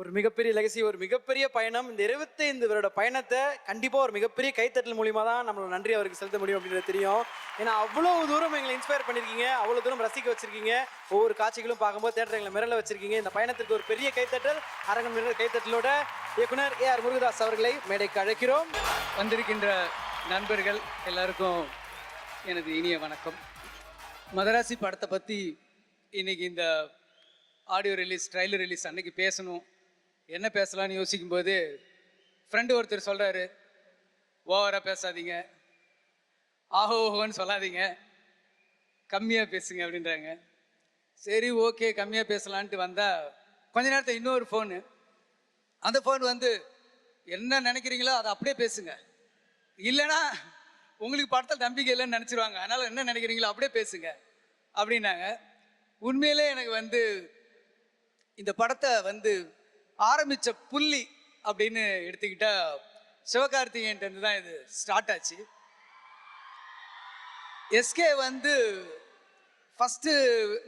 ஒரு மிகப்பெரிய லெகசி, ஒரு மிகப்பெரிய பயணம். இந்த 25 வருட பயணத்தை கண்டிப்பாக ஒரு மிகப்பெரிய கைத்தட்டல் மூலியமாக தான் நம்மளோட நன்றி அவருக்கு செலுத்த முடியும் அப்படின்றது தெரியும். ஏன்னா அவ்வளோ தூரம் எங்களை இன்ஸ்பயர் பண்ணியிருக்கீங்க, அவ்வளோ தூரம் ரசிக்க வச்சிருக்கீங்க. ஒவ்வொரு காட்சிகளும் பார்க்கும்போது தேட்டர் எங்களை மிரள வச்சிருக்கீங்க. இந்த பயணத்திற்கு ஒரு பெரிய கைத்தட்டல், அரங்கம் நிறைந்த கைத்தட்டலோட இயக்குனர் ஏ.ஆர். முருகதாஸ் அவர்களை மேடைக்கு அழைக்கிறோம். வந்திருக்கின்ற நண்பர்கள் எல்லாருக்கும் எனது இனிய வணக்கம். மதராசி படத்தை பற்றி இன்னைக்கு இந்த ஆடியோ ரிலீஸ், ட்ரைலர் ரிலீஸ் அன்னைக்கு பேசணும், என்ன பேசலான்னு யோசிக்கும்போது ஃப்ரெண்டு ஒருத்தர் சொல்கிறாரு, ஓவராக பேசாதீங்க, ஓஹோன்னு சொல்லாதீங்க, கம்மியாக பேசுங்க அப்படின்றாங்க. சரி ஓகே கம்மியாக பேசலான்ட்டு வந்தால் கொஞ்ச நேரத்தில் இன்னொரு ஃபோனு. அந்த ஃபோன் வந்து என்ன நினைக்கிறீங்களோ அதை அப்படியே பேசுங்க, இல்லைன்னா உங்களுக்கு படத்தில் நம்பிக்கை இல்லைன்னு நினச்சிருவாங்க, அதனால் என்ன நினைக்கிறீங்களோ அப்படியே பேசுங்க அப்படின்னாங்க. உண்மையிலே எனக்கு வந்து இந்த படத்தை வந்து ஆரம்பித்த புள்ளி அப்படின்னு எடுத்துக்கிட்டா சிவகார்த்திகேயன்ட்டு தான் இது ஸ்டார்ட் ஆச்சு. எஸ்கே வந்து ஃபஸ்ட்டு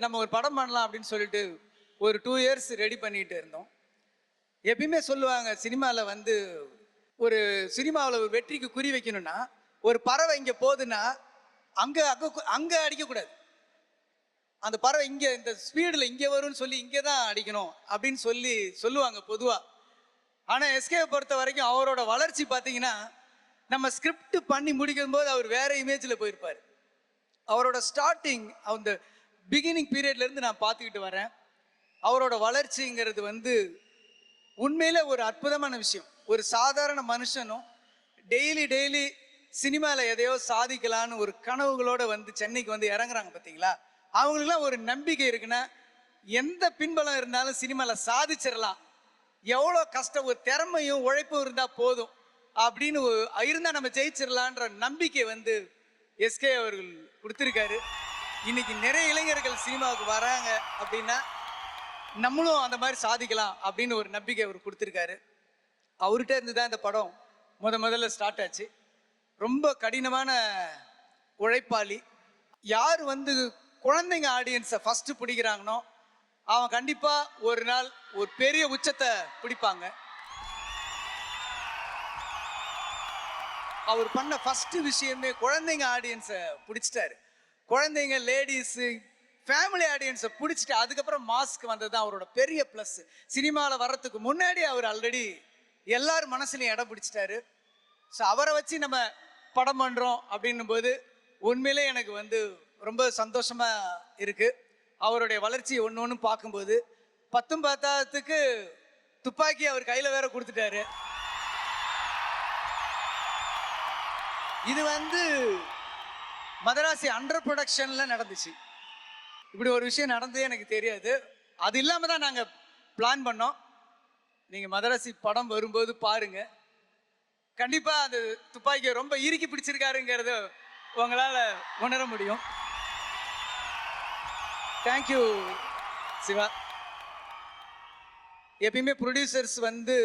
நம்ம ஒரு படம் பண்ணலாம் அப்படின்னு சொல்லிட்டு ஒரு 2 இயர்ஸ் ரெடி பண்ணிட்டு இருந்தோம். எப்பயுமே சொல்லுவாங்க சினிமாவில் வந்து ஒரு சினிமாவில் ஒரு வெற்றிக்கு குறி வைக்கணும்னா ஒரு பறவை இங்கே போகுதுன்னா அங்கே அங்கே அங்கே அடிக்கக்கூடாது, அந்த பறவை இங்கே இந்த ஸ்பீடில் இங்கே வரும்னு சொல்லி இங்கே தான் அடிக்கணும் அப்படின்னு சொல்லுவாங்க பொதுவாக. ஆனால் எஸ்கேவை பொறுத்த வரைக்கும் அவரோட வளர்ச்சி பார்த்தீங்கன்னா நம்ம ஸ்கிரிப்ட் பண்ணி முடிக்கும் போது அவர் வேற இமேஜில் போயிருப்பார். அவரோட ஸ்டார்டிங் அந்த பிகினிங் பீரியட்லேருந்து நான் பார்த்துக்கிட்டு வரேன். அவரோட வளர்ச்சிங்கிறது வந்து உண்மையிலே ஒரு அற்புதமான விஷயம். ஒரு சாதாரண மனுஷனும் டெய்லி சினிமாவில் எதையோ சாதிக்கலான்னு ஒரு கனவுகளோடு வந்து சென்னைக்கு வந்து இறங்குறாங்க பார்த்தீங்களா, அவங்களுக்குலாம் ஒரு நம்பிக்கை இருக்குன்னா எந்த பின்பலம் இருந்தாலும் சினிமாவில் சாதிச்சிடலாம், எவ்வளோ கஷ்டம் ஒரு திறமையும் உழைப்பும் இருந்தால் போதும் அப்படின்னு இருந்தால் நம்ம ஜெயிச்சிடலான்ற நம்பிக்கை வந்து எஸ்கே அவர்கள் கொடுத்துருக்காரு. இன்னைக்கு நிறைய இளைஞர்கள் சினிமாவுக்கு வராங்க அப்படின்னா நம்மளும் அந்த மாதிரி சாதிக்கலாம் அப்படின்னு ஒரு நம்பிக்கை அவர் கொடுத்துருக்காரு. அவர்கிட்ட இருந்து தான் இந்த படம் முதல்ல ஸ்டார்ட் ஆச்சு. ரொம்ப கடினமான உழைப்பாளி. யார் வந்து குழந்தைங்க ஆடியன்ஸை ஃபஸ்ட்டு பிடிக்கிறாங்கனோ அவன் கண்டிப்பாக ஒரு நாள் ஒரு பெரிய உச்சத்தை பிடிப்பாங்க. அவர் பண்ண ஃபஸ்ட்டு விஷயமே குழந்தைங்க ஆடியன்ஸை பிடிச்சிட்டாரு. குழந்தைங்க, லேடிஸு, ஃபேமிலி ஆடியன்ஸை பிடிச்சிட்டு அதுக்கப்புறம் மாஸ்க்கு வந்தது தான் அவரோட பெரிய ப்ளஸ். சினிமாவில் வர்றதுக்கு முன்னாடி அவர் ஆல்ரெடி எல்லாரும் மனசுலையும் இடம் பிடிச்சிட்டாரு. ஸோ அவரை வச்சு நம்ம படம் பண்ணுறோம் அப்படின்னும் போது உண்மையிலே எனக்கு வந்து ரொம்ப சந்தோஷமாக இருக்குது. அவருடைய வளர்ச்சி ஒன்று பார்க்கும்போது 10 பத்தாத்துக்கு துப்பாக்கி அவர் கையில் வேற கொடுத்துட்டாரு. இது வந்து மதராசி அண்டர் ப்ரொடக்ஷனில் நடந்துச்சு. இப்படி ஒரு விஷயம் நடந்ததே எனக்கு தெரியாது. அது இல்லாமல் தான் நாங்கள் பிளான் பண்ணோம். நீங்கள் மதராசி படம் வரும்போது பாருங்கள், கண்டிப்பாக அந்த துப்பாக்கியை ரொம்ப இறுக்கி பிடிச்சிருக்காருங்கிறது உங்களால் உணர முடியும். தேங்க்யூ சிவா. எப்பயுமே ப்ரொடியூசர்ஸ் வந்து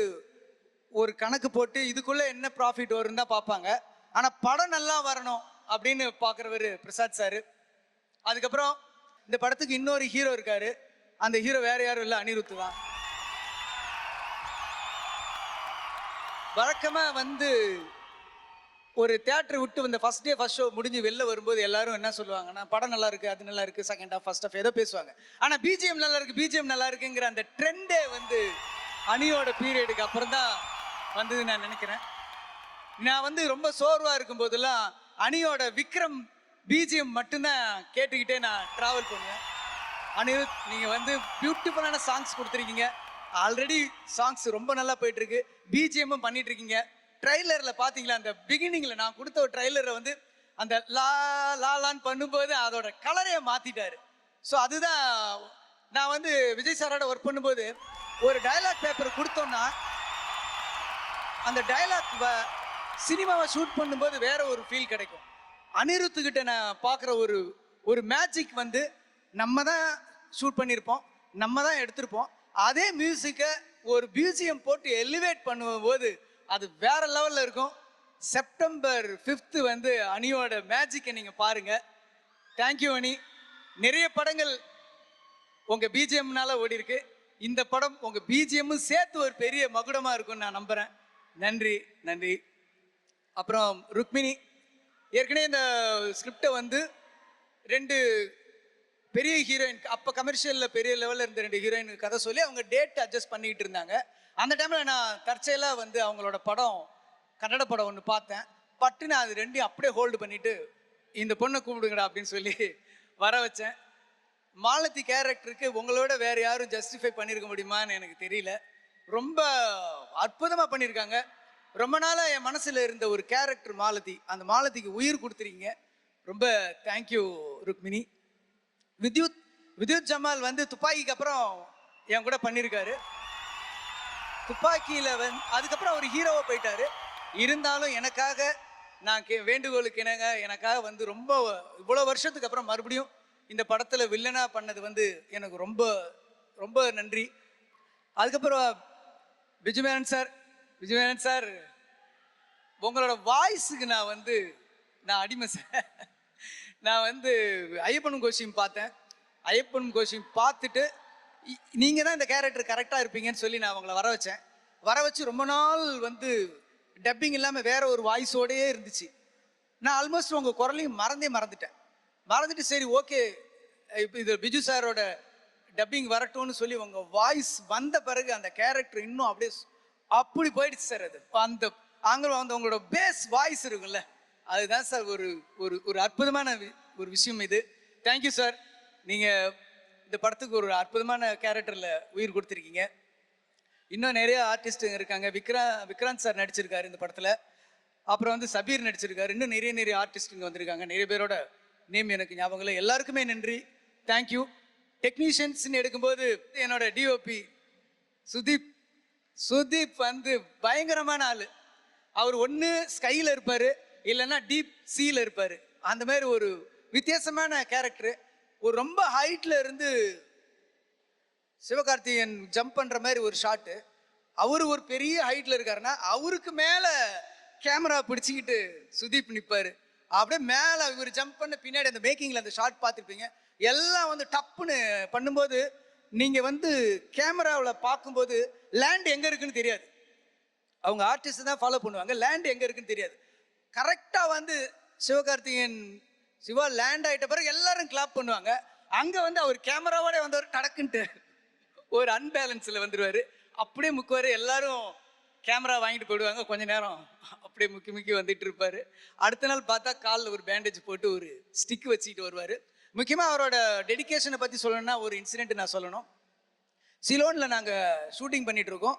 ஒரு கணக்கு போட்டு இதுக்குள்ளே என்ன ப்ராஃபிட் வரும்னு தான் பார்ப்பாங்க. ஆனால் படம் நல்லா வரணும் அப்படின்னு பார்க்குறவர் பிரசாத் சார். அதுக்கப்புறம் இந்த படத்துக்கு இன்னொரு ஹீரோ இருக்காரு. அந்த ஹீரோ வேற யாரும் இல்லை, அனிருத் தான். வழக்கமாக வந்து ஒரு தியேட்டர் விட்டு வந்து ஃபர்ஸ்ட் ஷோ முடிஞ்சு வெளில வரும்போது எல்லாரும் என்ன சொல்லுவாங்கன்னா படம் நல்லா இருக்கு, அது நல்லா இருக்கு, செகண்ட் ஹாஃப் ஃபர்ஸ்ட் ஹாஃப் ஏதோ பேசுவாங்க. ஆனால் பிஜிஎம் நல்லா இருக்குங்கிற அந்த ட்ரெண்டே வந்து அணியோட பீரியடுக்கு அப்புறம் தான் வந்தது நான் நினைக்கிறேன். நான் வந்து ரொம்ப சோர்வாக இருக்கும் போதெல்லாம் அணியோட விக்ரம் பிஜிஎம் மட்டும்தான் கேட்டுக்கிட்டே நான் ட்ராவல் பண்ணுவேன். அனிருத் நீங்கள் வந்து பியூட்டிஃபுல்லான சாங்ஸ் கொடுத்துருக்கீங்க. ஆல்ரெடி சாங்ஸ் ரொம்ப நல்லா போயிட்டு இருக்கு, பிஜிஎம்மும் பண்ணிட்டு இருக்கீங்க. ட்ரைலரில் பார்த்தீங்களா, அந்த பிகினிங்கில் நான் கொடுத்த ஒரு ட்ரைலரில் வந்து அந்த லான்னு பண்ணும்போது அதோட கலரையை மாற்றிட்டாரு. ஸோ அதுதான் நான் வந்து விஜய் சாரோட ஒர்க் பண்ணும்போது ஒரு டயலாக் பேப்பர் கொடுத்தோம்னா அந்த டயலாக் சினிமாவை ஷூட் பண்ணும்போது வேற ஒரு ஃபீல் கிடைக்கும். அனிருத்துக்கிட்ட நான் பார்க்குற ஒரு மேஜிக் வந்து நம்ம தான் ஷூட் பண்ணியிருப்போம், நம்ம தான் எடுத்திருப்போம். அதே மியூசிக்கை ஒரு பிஜிஎம் போட்டு எலிவேட் பண்ணும்போது அது வேற லெவலில் இருக்கும். செப்டம்பர் 5 வந்து அணியோட மேஜிக்கை நீங்கள் பாருங்கள். தேங்க்யூ அணி. நிறைய படங்கள் உங்கள் பிஜிஎம்னால ஓடி இருக்கு. இந்த படம் உங்க பிஜிஎம்மும் சேர்த்து ஒரு பெரிய மகுடமா இருக்கும்னு நான் நம்புறேன். நன்றி நன்றி. அப்புறம் ருக்மிணி, ஏற்கனவே இந்த ஸ்கிரிப்டை வந்து 2 பெரிய ஹீரோயின், அப்போ கமர்ஷியலில் பெரிய லெவலில் இருந்த 2 ஹீரோயின் கதை சொல்லி அவங்க டேட் அட்ஜஸ்ட் பண்ணிக்கிட்டு இருந்தாங்க. அந்த டைமில் நான் தற்செயலாக வந்து அவங்களோட படம், கன்னட படம் ஒன்று பார்த்தேன். பட்டு நான் அது 2ஐயும் அப்படியே ஹோல்டு பண்ணிவிட்டு இந்த பொண்ணை கூப்பிடுங்கடா அப்படின்னு சொல்லி வர வச்சேன். மாலதி கேரக்டருக்கு உங்களோட வேறு யாரும் ஜஸ்டிஃபை பண்ணியிருக்க முடியுமான்னு எனக்கு தெரியல. ரொம்ப அற்புதமாக பண்ணியிருக்காங்க. ரொம்ப நாளாக என் மனசில் இருந்த ஒரு கேரக்டர் மாலதி, அந்த மாலதிக்கு உயிர் கொடுத்துறீங்க. ரொம்ப தேங்க்யூ ருக்மிணி. வித்யுத் ஜமால் வந்து துப்பாக்கிக்கு அப்புறம் என் கூட பண்ணியிருக்காரு. துப்பாக்கியில் அதுக்கப்புறம் அவர் ஹீரோவாக போயிட்டாரு. இருந்தாலும் எனக்காக நான் வேண்டுகோளுக்கு எனக்காக வந்து ரொம்ப இவ்வளோ வருஷத்துக்கு அப்புறம் மறுபடியும் இந்த படத்தில் வில்லனாக பண்ணது வந்து எனக்கு ரொம்ப ரொம்ப நன்றி. அதுக்கப்புறம் விஜயமேனன் சார், உங்களோட வாய்ஸுக்கு நான் அடிமை சார். நான் வந்து ஐயப்பனும் கோஷியும் பார்த்தேன். ஐயப்பனும் கோஷியும் பார்த்துட்டு நீங்கள் தான் இந்த கேரக்டர் கரெக்டாக இருப்பீங்கன்னு சொல்லி நான் அவங்கள வர வச்சு ரொம்ப நாள் வந்து டப்பிங் இல்லாமல் வேற ஒரு வாய்ஸோடையே இருந்துச்சு. நான் ஆல்மோஸ்ட் உங்கள் குரலையும் மறந்துட்டு சரி ஓகே இப்போ இது பிஜு சாரோட டப்பிங் வரட்டும்னு சொல்லி உங்கள் வாய்ஸ் வந்த பிறகு அந்த கேரக்டர் இன்னும் அப்படி போயிடுச்சு சார். அது அந்த ஆங்கிலம் வந்து உங்களோட பேஸ் வாய்ஸ் இருக்குல்ல, அதுதான் சார் ஒரு ஒரு ஒரு அற்புதமான ஒரு விஷயம் இது. Thank you sir. நீங்கள் இந்த படத்துக்கு ஒரு அற்புதமான கேரக்டரில் உயிர் கொடுத்துருக்கீங்க. இன்னும் நிறைய ஆர்டிஸ்ட்டுங்க இருக்காங்க. விக்ராந்த் சார் நடிச்சிருக்காரு இந்த படத்தில். அப்புறம் வந்து சபீர் நடிச்சிருக்காரு. இன்னும் நிறைய ஆர்டிஸ்ட்டுங்க வந்திருக்காங்க. நிறைய பேரோட நேம் எனக்கு ஞாபகம் இல்லை. எல்லாருக்குமே நன்றி, தேங்க்யூ. டெக்னீஷியன்ஸ்ன்னு எடுக்கும்போது என்னோட டிஓபி சுதீப் வந்து பயங்கரமான ஆள். அவர் ஒன்று ஸ்கையில் இருப்பார், இல்லைன்னா டீப் சீல இருப்பார். அந்த மாதிரி ஒரு வித்தியாசமான கேரக்டரு. ஒரு ரொம்ப ஹைட்டில் இருந்து சிவகார்த்திகேயன் ஜம்ப் பண்ணுற மாதிரி ஒரு ஷாட்டு. அவர் ஒரு பெரிய ஹைட்டில் இருக்காருன்னா அவருக்கு மேலே கேமரா பிடிச்சிக்கிட்டு சுதீப் நிற்பார். அப்படியே மேலே இவர் ஜம்ப் பண்ண பின்னாடி அந்த மேக்கிங்கில் அந்த ஷாட் பார்த்துருப்பீங்க. எல்லாம் வந்து டப்புன்னு பண்ணும்போது நீங்கள் வந்து கேமராவில் பார்க்கும்போது லேண்ட் எங்கே இருக்குன்னு தெரியாது. அவங்க ஆர்டிஸ்ட் தான் ஃபாலோ பண்ணுவாங்க. லேண்ட் எங்கே இருக்குன்னு தெரியாது. கரெக்டாக வந்து சிவகார்த்திகேயன் சிவா லேண்ட் ஆகிட்ட பிறகு எல்லாரும் கிளாப் பண்ணுவாங்க. அங்கே வந்து அவர் கேமராவோட வந்தவர் டடக்குன்ட்டு ஒரு அன்பேலன்ஸில் வந்துடுவார். அப்படியே முக்குவார். எல்லாரும் கேமரா வாங்கிட்டு போயிடுவாங்க. கொஞ்ச நேரம் அப்படியே முக்கி வந்துட்டு இருப்பார். அடுத்த நாள் பார்த்தா காலில் ஒரு பேண்டேஜ் போட்டு ஒரு ஸ்டிக் வச்சுக்கிட்டு வருவார். முக்கியமாக அவரோட டெடிக்கேஷனை பற்றி சொல்லணும்னா ஒரு இன்சிடென்ட் நான் சொல்லணும். சிலோனில் நாங்கள் ஷூட்டிங் பண்ணிட்டு இருக்கோம்.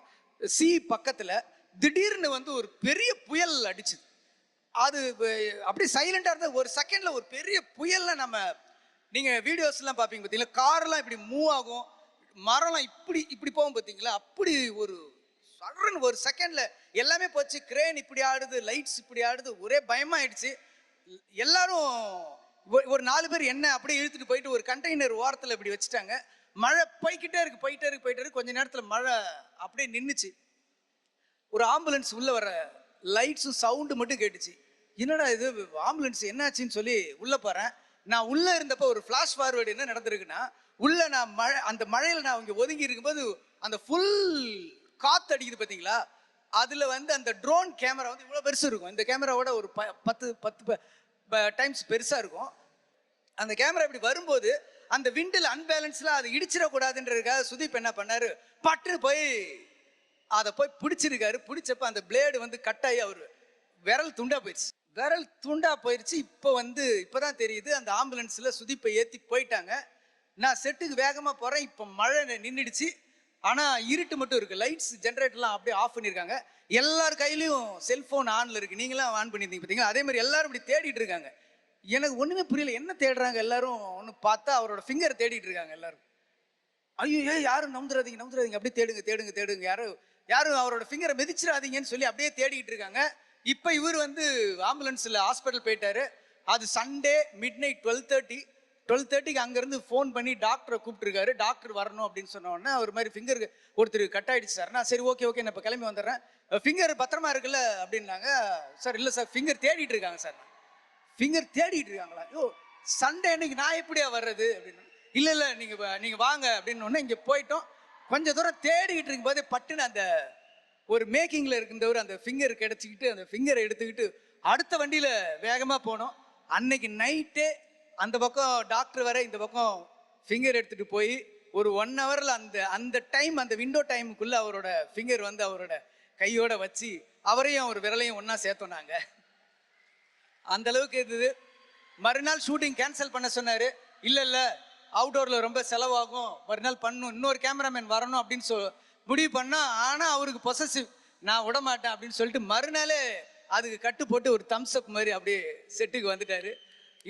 பக்கத்தில் திடீர்னு வந்து ஒரு பெரிய புயல் அடிச்சுது. அது அப்படியே சைலண்டாக இருந்தால் ஒரு செகண்டில் ஒரு பெரிய புயலில் நீங்கள் வீடியோஸ்லாம் பார்ப்பீங்க பார்த்தீங்களா, காரெல்லாம் இப்படி மூவ் ஆகும், மரம்லாம் இப்படி போகும் பார்த்தீங்களா, அப்படி ஒரு சடன்னு ஒரு செகண்டில் எல்லாமே போச்சு. கிரேன் இப்படி ஆடுது, லைட்ஸ் இப்படி ஆடுது, ஒரே பயமாயிடுச்சு. எல்லாரும் ஒரு 4 பேர் என்ன அப்படியே இழுத்துட்டு போயிட்டு ஒரு கண்டெய்னர் ஓரத்தில் இப்படி வச்சுட்டாங்க. மழை போய்கிட்டே இருக்கு. கொஞ்ச நேரத்தில் மழை அப்படியே நின்றுச்சு. ஒரு ஆம்புலன்ஸ் உள்ள வர லைட்ஸும் சவுண்டு மட்டும் கேட்டுச்சு. என்னடா இது ஆம்புலன்ஸ் என்னாச்சுன்னு சொல்லி உள்ள போறேன். நான் உள்ள இருந்தப்போ ஒரு ஃபிளாஷ் ஃபார்வர்டு என்ன நடந்திருக்குன்னா, உள்ள நான் அந்த மழையில நான் இங்கே ஒதுங்கி இருக்கும்போது அந்த ஃபுல் காத்து அடிக்குது பார்த்தீங்களா, அதுல வந்து அந்த ட்ரோன் கேமரா வந்து இவ்வளோ பெருசு இருக்கும். இந்த கேமராவோட ஒரு 10 டைம்ஸ் பெருசா இருக்கும். அந்த கேமரா இப்படி வரும்போது அந்த விண்டில் அன்பேலன்ஸ்ல அது இடிச்சிடக்கூடாதுன்றதுக்காக சுதீப் என்ன பண்ணாரு, பட்டு போய் அதை பிடிச்சிருக்காரு. பிடிச்சப்ப அந்த பிளேடு வந்து கட்டாயி அவர் விரல் துண்டா போயிடுச்சு. இப்போதான் தெரியுது அந்த ஆம்புலன்ஸ்ல சுதீப்பை ஏற்றி போயிட்டாங்க. நான் செட்டுக்கு வேகமாக போகிறேன். இப்போ மழை நின்றுடுச்சு. ஆனால் இருட்டு மட்டும் இருக்குது. லைட்ஸ் ஜென்ரேட்டர்லாம் அப்படியே ஆஃப் பண்ணியிருக்காங்க. எல்லார் கையிலையும் செல்ஃபோன் ஆனில் இருக்குது. நீங்களாம் ஆன் பண்ணியிருந்தீங்க பார்த்தீங்களா, அதே மாதிரி எல்லாரும் இப்படி தேடிட்டு இருக்காங்க. எனக்கு ஒன்றுமே புரியல, என்ன தேடுறாங்க எல்லாரும். ஒன்று பார்த்தா அவரோட ஃபிங்கர் தேடிட்டு இருக்காங்க எல்லாரும். ஐயோ யாரும் நவுந்துடாதீங்க, அப்படியே தேடுங்க, யாரும் அவரோட ஃபிங்கரை மிதிச்சிடாதீங்கன்னு சொல்லி அப்படியே தேடிட்டு இருக்காங்க. இப்போ இவர் வந்து ஆம்புலன்ஸில் ஹாஸ்பிட்டல் போயிட்டாரு. அது சண்டே மிட்நைட் 12:30க்கு அங்கேருந்து ஃபோன் பண்ணி டாக்டரை கூப்பிட்டுருக்காரு. டாக்டர் வரணும் அப்படின்னு சொன்ன உடனே அவர் மாதிரி ஃபிங்கர் ஒருத்தர் கட் ஆகிடுச்சு சார். நான் சரி ஓகே நான் இப்போ கிளம்பி வந்துடுறேன், ஃபிங்கர் பத்திரமா இருக்குல்ல அப்படின்னாங்க. சார் இல்லை சார், ஃபிங்கர் தேடிட்டு இருக்காங்க சார். ஃபிங்கர் தேடிட்டு இருக்காங்களா? ஐயோ சண்டே அன்னைக்கு நான் எப்படியா வர்றது அப்படின்னு. இல்லை நீங்கள் வாங்க அப்படின்னு ஒன்று இங்கே போயிட்டோம். கொஞ்சம் தூரம் தேடிக்கிட்டு இருக்கும்போது பட்டுன்னு அந்த ஒரு மேக்கிங்ல இருக்கின்றவர் அந்த ஃபிங்கர் கிடைச்சிக்கிட்டு அந்த ஃபிங்கரை எடுத்துக்கிட்டு அடுத்த வண்டியில வேகமா போனோம். அன்னைக்கு நைட்டே அந்த பக்கம் டாக்டர் வர இந்த பக்கம் ஃபிங்கர் எடுத்துட்டு போய் ஒரு 1 ஹவர்ல அந்த அந்த டைம் அந்த விண்டோ டைமுக்குள்ள அவரோட ஃபிங்கர் வந்து அவரோட கையோட வச்சு அவரையும் அவர் விரலையும் ஒண்ணா சேர்த்தோம் நாங்க. அந்த அளவுக்கு இருந்தது. மறுநாள் ஷூட்டிங் கேன்சல் பண்ண சொன்னாரு. இல்ல இல்ல அவுட்டோர்ல ரொம்ப செலவாகும், மறுநாள் பண்ணும், இன்னொரு கேமராமேன் வரணும் அப்படின்னு முடிவு பண்ணா. ஆனா அவருக்கு பொசசிவ், நான் விட மாட்டேன் அப்படின்னு சொல்லிட்டு மறுநாளே அதுக்கு கட்டு போட்டு ஒரு தம்ஸ் அப் மாதிரி அப்படியே செட்டுக்கு வந்துட்டாரு.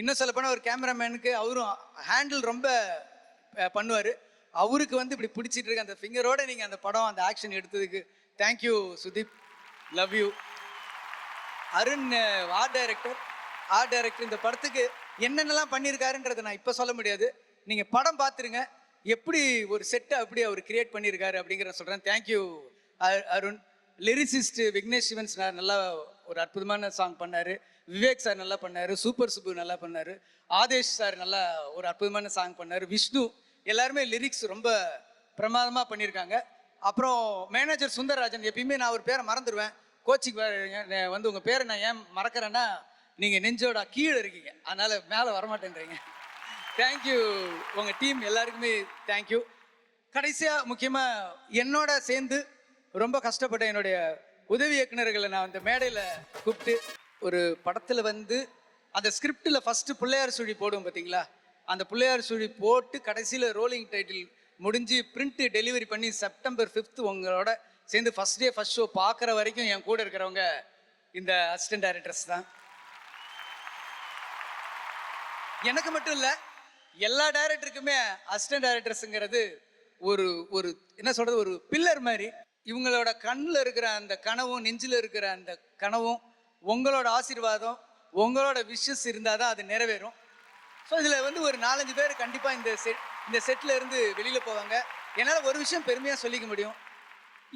இன்னும் சொல்ல போனா ஒரு கேமராமேனுக்கு அவரும் ஹேண்டில் ரொம்ப பண்ணுவாரு. அவருக்கு வந்து இப்படி பிடிச்சிட்டு இருக்க அந்த ஃபிங்கரோட நீங்க அந்த படம் அந்த ஆக்ஷன் எடுத்ததுக்கு thank you Sudeep, love you. Arun art director இந்த படத்துக்கு என்னென்னலாம் பண்ணியிருக்காருன்றதை நான் இப்போ சொல்ல முடியாது. நீங்க படம் பார்த்துருங்க, எப்படி ஒரு செட்டை அப்படி அவர் கிரியேட் பண்ணியிருக்காரு அப்படிங்கிற சொல்றேன். Thank you Arun. Lyricist Vignesh Sivan sir நல்லா ஒரு அற்புதமான சாங் பண்ணாரு. விவேக் சார் நல்லா பண்ணாரு. சூப்பர் சுப்பு நல்லா பண்ணாரு. ஆதேஷ் சார் நல்லா ஒரு அற்புதமான சாங் பண்ணாரு. விஷ்ணு, எல்லாருமே லிரிக்ஸ் ரொம்ப பிரமாதமா பண்ணியிருக்காங்க. அப்புறம் மேனேஜர் சுந்தரராஜன், எப்பயுமே நான் ஒரு பேரை மறந்துடுவேன், கோச்சிக்கு வந்து உங்க பேரை நான் ஏன் மறக்கிறேன்னா நீங்க நெஞ்சோட கீழே இருக்கீங்க, அதனால மேலே வரமாட்டேன்றீங்க. தேங்க்யூ உங்க டீம் எல்லாருக்குமே தேங்க்யூ. கடைசியா முக்கியமா என்னோட சேர்ந்து ரொம்ப கஷ்டப்பட்ட என்னுடைய உதவி இயக்குநர்களை நான் அந்த மேடையில் கூப்பிட்டு, ஒரு படத்துல வந்து அந்த ஸ்கிரிப்டில் ஃபர்ஸ்ட் பிள்ளையார் சுழி போடுவோம் பார்த்தீங்களா, அந்த பிள்ளையார் சுழி போட்டு கடைசியில் ரோலிங் டைட்டில் முடிஞ்சு பிரிண்ட் டெலிவரி பண்ணி செப்டம்பர் 5 உங்களோட சேர்ந்து ஃபர்ஸ்ட் டே ஃபர்ஸ்ட் ஷோ பார்க்குற வரைக்கும் என் கூட இருக்கிறவங்க இந்த அசிஸ்டன்ட் டைரக்டர்ஸ் தான். எனக்கு மட்டும் இல்லை, எல்லா டைரக்டருக்குமே அசிஸ்டன்ட் டைரக்டர்ஸுங்கிறது ஒரு ஒரு என்ன சொல்றது, ஒரு பில்லர் மாதிரி. இவங்களோட கண்ணில் இருக்கிற அந்த கனவும் நெஞ்சில் இருக்கிற அந்த கனவும் உங்களோட ஆசீர்வாதம் உங்களோட விஷஸ் இருந்தால் தான் அது நிறைவேறும். ஸோ இதில் வந்து ஒரு 4-5 பேர் கண்டிப்பாக இந்த செட்டில் இருந்து வெளியில் போவாங்க. என்னால் ஒரு விஷயம் பெருமையாக சொல்லிக்க முடியும்,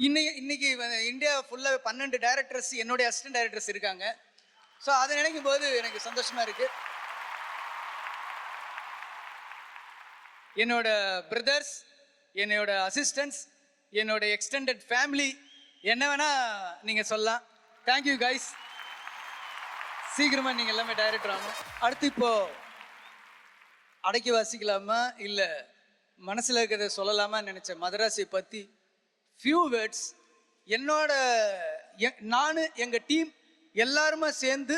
இன்னைக்கு இந்தியா ஃபுல்லாக 12 டைரக்டர்ஸ் என்னுடைய அசிஸ்டன்ட் டைரக்டர்ஸ் இருக்காங்க. ஸோ அதை நினைக்கும் போது எனக்கு சந்தோஷமாக இருக்குது. என்னோட பிரதர்ஸ், என்னோட அசிஸ்டன்ட்ஸ், என்னோட எக்ஸ்டெண்டட் ஃபேமிலி, என்ன வேணா நீங்கள் சொல்லலாம். Thank you guys. சீக்கிரமாக நீங்கள் எல்லாமே டைரக்டர் ஆகணும். அடுத்து இப்போ அடக்கி வாசிக்கலாமா இல்லை மனசில் இருக்கிறத சொல்லலாமா நினச்ச மதராசி பற்றி ஃபியூ வேர்ட்ஸ். என்னோட நான் எங்கள் டீம் எல்லாருமே சேர்ந்து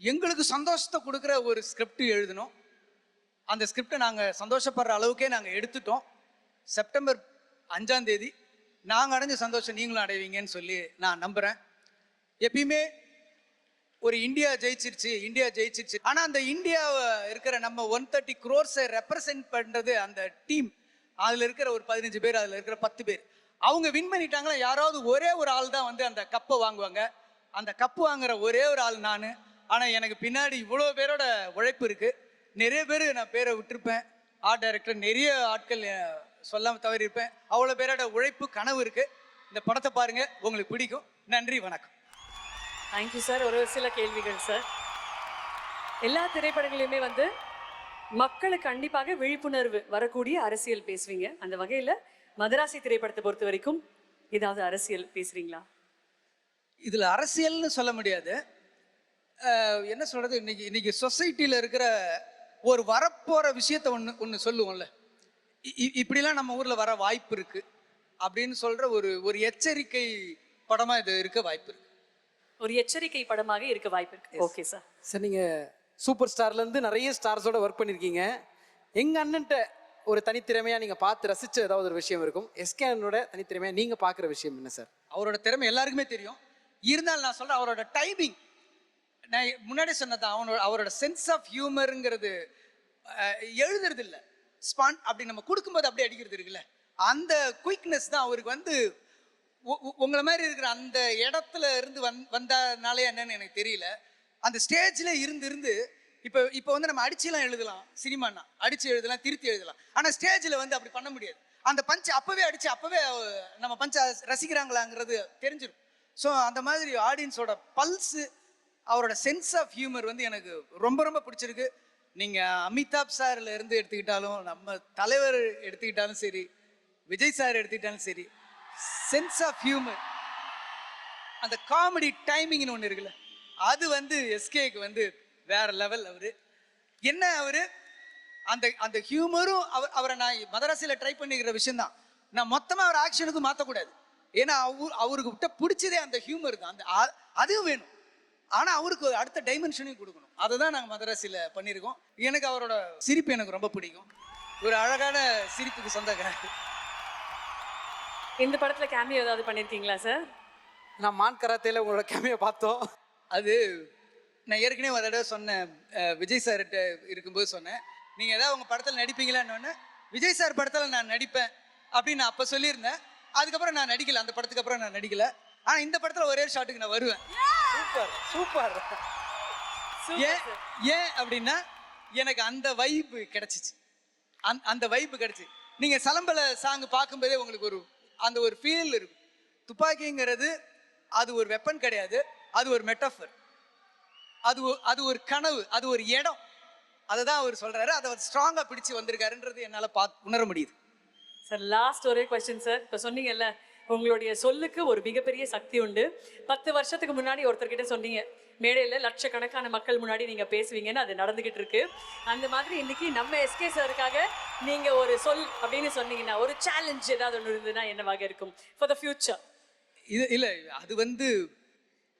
எங்களுக்கு சந்தோஷத்தை கொடுக்குற ஒரு ஸ்கிரிப்ட் எழுதணும். அந்த ஸ்கிரிப்டை நாங்கள் சந்தோஷப்படுற அளவுக்கே நாங்கள் எடுத்துட்டோம். செப்டம்பர் 5 நாங்கள் அடைஞ்ச சந்தோஷம் நீங்களும் அடைவீங்கன்னு சொல்லி நான் நம்புகிறேன். எப்பயுமே ஒரு இந்தியா ஜெயிச்சிருச்சு. ஆனால் அந்த இந்தியாவை இருக்கிற நம்ம 130 crores ரெப்ரசென்ட் பண்ணுறது அந்த டீம். அதில் இருக்கிற ஒரு 15 பேர், அதில் இருக்கிற 10 பேர், அவங்க வின் பண்ணிட்டாங்களா, யாராவது ஒரே ஒரு ஆள் தான் வந்து அந்த கப்பை வாங்குவாங்க. அந்த கப்பு வாங்குற ஒரே ஒரு ஆள் நான். ஆனால் எனக்கு பின்னாடி இவ்வளோ பேரோட உழைப்பு இருக்குது. நிறைய பேர் நான் பேரை விட்டுருப்பேன், ஆர்ட் டைரக்டர் நிறைய ஆட்கள் சொல்லாமல் தவறியிருப்பேன். அவ்வளோ பேரோட உழைப்பு கனவு இருக்குது. இந்த படத்தை பாருங்க, உங்களுக்கு பிடிக்கும். நன்றி, வணக்கம். Thank you sir. ஒரு சில கேள்விகள் சார். எல்லா திரைப்படங்களையுமே வந்து மக்களுக்கு கண்டிப்பாக விழிப்புணர்வு வரக்கூடிய அரசியல் பேசுவீங்க. அந்த வகையில் மதராசி திரைப்படத்தை பொறுத்த வரைக்கும் ஏதாவது அரசியல் பேசுறீங்களா? இதில் அரசியல்னு சொல்ல முடியாது. என்ன சொல்றது, இன்னைக்கு சொசைட்டியில் இருக்கிற ஒரு வரப்போற விஷயத்த ஒன்று சொல்லுவோம்ல, இப்படிலாம் நம்ம ஊரில் வர வாய்ப்பு இருக்கு அப்படின்னு சொல்ற ஒரு எச்சரிக்கை படமாக இது இருக்க வாய்ப்பு இருக்கு. ஒரு எச்சரிக்கை படமாக இருக்க வாய்ப்பு இருக்கு. Okay sir. சார், நீங்கள் சூப்பர் ஸ்டார்லேருந்து நிறைய ஸ்டார்ஸோட ஒர்க் பண்ணியிருக்கீங்க. எங்கள் அண்ணன்ட்ட ஒரு தனித்திறமையாக நீங்கள் பார்த்து ரசித்த ஏதாவது ஒரு விஷயம் இருக்கும். எஸ்கே அண்ணனோட தனித்திறமையாக நீங்கள் பார்க்குற விஷயம் என்ன சார்? அவரோட திறமை எல்லாருக்குமே தெரியும். இருந்தாலும் நான் சொல்கிறேன், அவரோட டைமிங், நான் முன்னாடி சொன்னதான், அவரோட சென்ஸ் ஆஃப் ஹியூமருங்கிறது எழுதுறது இல்லை, ஸ்பான் அப்படி நம்ம கொடுக்கும்போது அப்படியே அடிக்கிறது இருக்குல்ல, அந்த குயிக்னஸ் தான் அவருக்கு வந்து உங்களை மாதிரி இருக்கிற அந்த இடத்துல இருந்து வந்தனாலே என்னன்னு எனக்கு தெரியல. அந்த ஸ்டேஜ்ல இருந்து இப்போ வந்து நம்ம அடிச்சுலாம் எழுதலாம், சினிமானா அடிச்சு எழுதலாம், திருத்தி எழுதலாம். ஆனால் ஸ்டேஜில் வந்து அப்படி பண்ண முடியாது. அந்த பஞ்சை அப்பவே அடிச்சு அப்பவே நம்ம பஞ்சை ரசிக்கிறாங்களாங்கிறது தெரிஞ்சிடும். ஸோ அந்த மாதிரி ஆடியன்ஸோட பல்ஸு, அவரோட சென்ஸ் ஆஃப் ஹியூமர் வந்து எனக்கு ரொம்ப ரொம்ப பிடிச்சிருக்கு. நீங்கள் அமிதாப் சார்ல இருந்து எடுத்துக்கிட்டாலும், நம்ம தலைவர் எடுத்துக்கிட்டாலும் சரி, விஜய் சார் எடுத்துக்கிட்டாலும் சரி, சென்ஸ் ஆஃப் ஹியூமர், அந்த காமெடி டைமிங்னு ஒன்று இருக்குல்ல, அது வந்து எஸ்கேக்கு வந்து வேற லெவல். அவரு என்ன, அவரு அந்த அந்த ஹியூமரும் அவரை நான் மதராசியில் ட்ரை பண்ணிக்கிற விஷயம்தான். நான் மொத்தமாக அவர் ஆக்ஷனுக்கு மாற்றக்கூடாது. ஏன்னா அவருக்கு விட்ட பிடிச்சதே அந்த ஹியூமர் தான். அந்த அதுவும் வேணும். ஆனால் அவருக்கு அடுத்த டைமென்ஷனையும் கொடுக்கணும். அதை தான் நாங்கள் மதராசியில் பண்ணியிருக்கோம். எனக்கு அவரோட சிரிப்பு எனக்கு ரொம்ப பிடிக்கும். ஒரு அழகான சிரிப்புக்கு சொந்தக்காரர். இந்த படத்துல கேமியோ ஏதாவது பண்ணிருக்கீங்களா சார்? நான் மான் கராத்தேல உங்களோட கேமியை பார்த்தோம். அது நான் ஏற்கனவே ஒரு தடவை சொன்னேன், விஜய் சார்கிட்ட இருக்கும்போது சொன்னேன், நீங்கள் ஏதாவது உங்கள் படத்தில் நடிப்பீங்களான்னு. விஜய் சார் படத்தில் நான் நடிப்பேன் அப்படின்னு நான் அப்போ சொல்லியிருந்தேன். அதுக்கப்புறம் நான் நடிக்கல, அந்த படத்துக்கு அப்புறம் நான் நடிக்கல. ஆனால் இந்த படத்தில் ஒரே ஷாட்டுக்கு நான் வருவேன். Super super. ஏன் அப்படின்னா எனக்கு அந்த வைப்பு கிடைச்சிச்சு. அந்த வைப்பு கிடைச்சி. நீங்கள் சலம்பல சாங் பார்க்கும்போதே உங்களுக்கு அந்த ஒரு ஃபீல் இருக்கும். துப்பாக்கிங்கிறது அது ஒரு வெப்பன் கிடையாது, அது ஒரு மெட்டஃபர், அது ஒரு கனவு, அது ஒரு இடம். அதை தான் அவர் சொல்றாரு. அதை அவர் ஸ்ட்ராங்கா பிடிச்சு வந்திருக்காருன்றது என்னால் உணர முடியுது. சார் லாஸ்ட் ஒரே கொஸ்டின் சார். இப்போ சொன்னீங்கல்ல உங்களுடைய சொல்லுக்கு ஒரு மிகப்பெரிய சக்தி உண்டு. 10 வருஷத்துக்கு முன்னாடி ஒருத்தர்கிட்ட சொன்னீங்க, மேடையில் லட்சக்கணக்கான மக்கள் முன்னாடி நீங்கள் பேசுவீங்கன்னு, அது நடந்துகிட்டு இருக்கு. அந்த மாதிரி இன்னைக்கு நம்ம எஸ்கே சாருக்காக நீங்கள் ஒரு சொல் அப்படின்னு சொன்னீங்கன்னா, ஒரு சேலஞ்ச் ஏதாவது ஒன்று இருந்ததுன்னா என்னவாக இருக்கும் ஃபார் த ஃபியூச்சர்? இது இல்லை, அது வந்து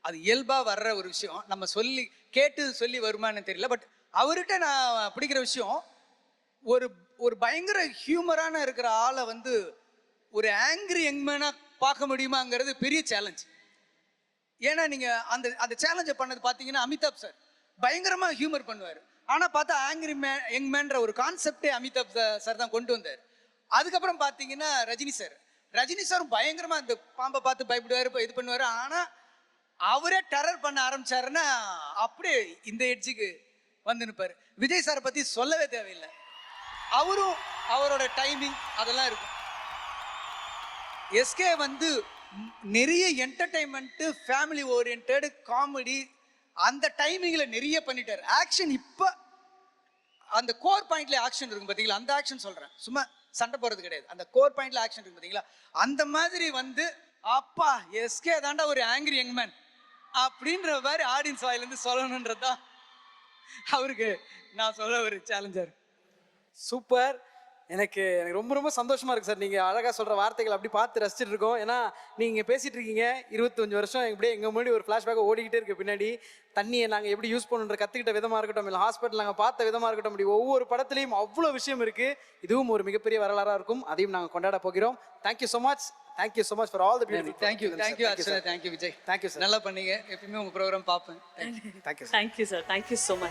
அது இயல்பாக வர்ற ஒரு விஷயம். நம்ம கேட்டு சொல்லி வருமானு தெரியல. பட் அவர்கிட்ட நான் பிடிக்கிற விஷயம், ஒரு பயங்கர ஹியூமரான இருக்கிற ஆளை வந்து ஒரு ஆங்கிரி யங்மேனாக பார்க்க முடியுமாங்கிறது பெரிய சேலஞ்ச். ஏன்னா நீங்கள் அந்த சேலஞ்சை பண்ணது பார்த்தீங்கன்னா, அமிதாப் சார் பயங்கரமாக ஹியூமர் பண்ணுவார். ஆனால் பார்த்தா ஆங்கிரி யங்மேன்ற ஒரு கான்செப்டே அமிதாப் சார் தான் கொண்டு வந்தார். அதுக்கப்புறம் பார்த்தீங்கன்னா ரஜினி சாரும் பயங்கரமாக இந்த பாம்பை பார்த்து பயப்படுவார், இது பண்ணுவார். ஆனால் அவரே டெரர் பண்ண ஆரம்பிச்சாருன்னா அப்படியே இந்த எட்ஜுக்கு வந்து நிற்பார். விஜய் சாரை பற்றி சொல்லவே தேவையில்லை. அவரோட டைமிங் அதெல்லாம் இருக்கும். எஸ்கே வந்து நிறைய என்டர்டைன்மெண்ட்டு, ஃபேமிலி ஓரியன்ட் காமெடி அந்த டைமிங்கில் நிறைய பண்ணிட்டார். ஆக்ஷன் இப்போ அந்த கோர் பாயிண்ட்ல ஆக்ஷன் இருக்கும் பார்த்தீங்களா, அந்த ஆக்ஷன் சொல்கிறேன், சும்மா சண்டை போகிறது கிடையாது. அந்த கோர் பாயிண்ட்ல ஆக்ஷன் இருக்கும் பார்த்தீங்களா, அந்த மாதிரி வந்து அப்பா எஸ்கே தாண்டா ஒரு ஆங்கிரி யங்மேன் அப்படின்ற மாதிரி ஆடியன்ஸ் வாயிலேருந்து சொல்லணுன்றது தான் அவருக்கு நான் சொல்ல ஒரு சேலஞ்சர். சூப்பர். எனக்கு ரொம்ப ரொம்ப சந்தோஷமா இருக்கு சார். நீங்கள் அழகாக சொல்கிற வார்த்தைகள் அப்படி பார்த்து ரசிச்சுட்டு இருக்கோம். ஏன்னா நீங்கள் பேசிகிட்டு இருக்கீங்க 25 வருஷம் இப்படியே எங்கள் முன்னாடி ஒரு ஃப்ளாஷ்பேக் ஓடிக்கிட்டே இருக்கு. பின்னாடி தண்ணியை நாங்கள் எப்படி யூஸ் பண்ணுன்ற கற்றுக்கிட்ட விதமாக இருக்கட்டும், இல்லை ஹாஸ்பிட்டல் நாங்கள் பார்த்த விதமாக இருக்கட்டும், அப்படி ஒவ்வொரு படத்துலையும் அவ்வளோ விஷயம் இருக்குது. இதுவும் ஒரு மிகப்பெரிய வரலாறாக இருக்கும். அதையும் நாங்கள் கொண்டாட போகிறோம். Thank you so much. Thank you so much for all the beautiful. Thank you Archana, thank you Vijay, thank you sir. நல்லா பண்ணீங்க. எப்பயுமே உங்கள் ப்ரோக்ராம் பார்ப்பேன். Thank you thank you sir, thank you so much.